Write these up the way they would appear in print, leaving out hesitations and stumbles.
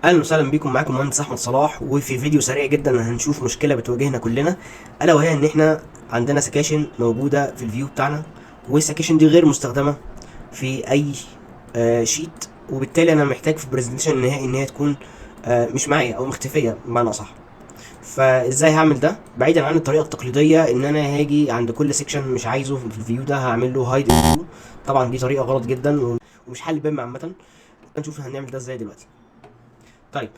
اهلا وسهلا بيكم. معاكم مهندس احمد صلاح، وفي فيديو سريع جدا هنشوف مشكله بتواجهنا كلنا، الا وهي ان احنا عندنا سكاشن موجوده في الفيو بتاعنا، والسكاشن دي غير مستخدمه في اي شيت، وبالتالي انا محتاج في البرزنتيشن النهائي ان هي تكون مش معايا او مختفيه بمعنى صح. فازاي هعمل ده بعيدا عن الطريقه التقليديه ان انا هاجي عند كل سيكشن مش عايزه في الفيو ده هعمل له هايد فيو؟ طبعا دي طريقه غلط جدا ومش حل بيم عامه. هنشوف هنعمل ده ازاي دلوقتي. طيب،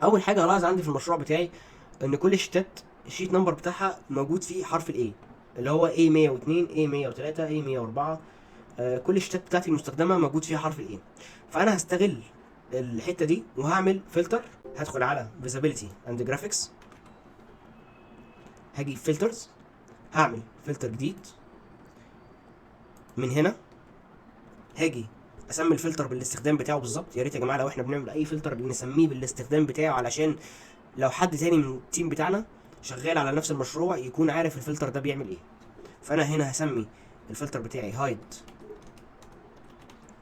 اول حاجه هلاحظ عندي في المشروع بتاعي ان كل الشيتات الشيت نمبر بتاعها موجود فيه حرف الاي، اللي هو A102 A103 A104. كل الشيتات بتاعتي المستخدمه موجود فيها حرف الاي. فانا هستغل الحته دي وهعمل فلتر. هدخل على visibility and graphics، هاجي فلترز، هعمل فلتر جديد من هنا. هاجي اسمي الفلتر بالاستخدام بتاعه بالظبط. يا ريت يا جماعه لو احنا بنعمل اي فلتر نسميه بالاستخدام بتاعه، علشان لو حد تاني من التيم بتاعنا شغال على نفس المشروع يكون عارف الفلتر ده بيعمل ايه. فانا هنا هسمي الفلتر بتاعي hide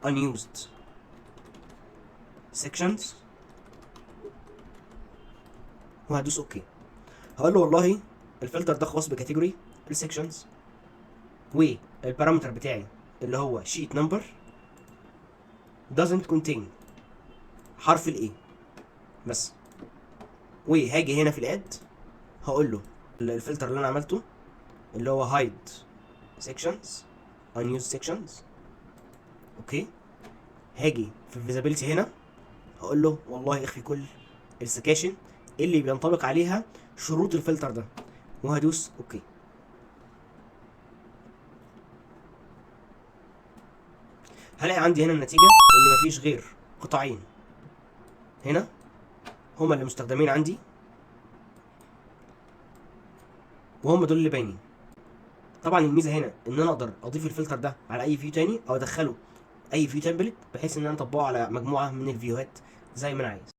unused sections، وهدوس اوكي. هقول له والله الفلتر ده خاص بكاتيجوري السكشنز، والبارامتر بتاعي اللي هو sheet number doesn't contain حرف الاي بس. وهاجي هنا في الاد هقول له الفلتر اللي انا عملته اللي هو hide sections unused sections. اوكي، هاجي في الفيزابيلتي هنا هقول له والله اخفي كل السكاشن اللي بينطبق عليها شروط الفلتر ده، وهدوس اوكي. هلاقي عندي هنا النتيجه ان مفيش غير قطاعين هنا هما اللي مستخدمين عندي، وهم دول اللي باينين. طبعا الميزه هنا ان انا اقدر اضيف الفلتر ده على اي فيو تاني او ادخله اي فيو تمبلت، بحيث ان انا اطبقه على مجموعه من الفيوهات زي ما انا عايز.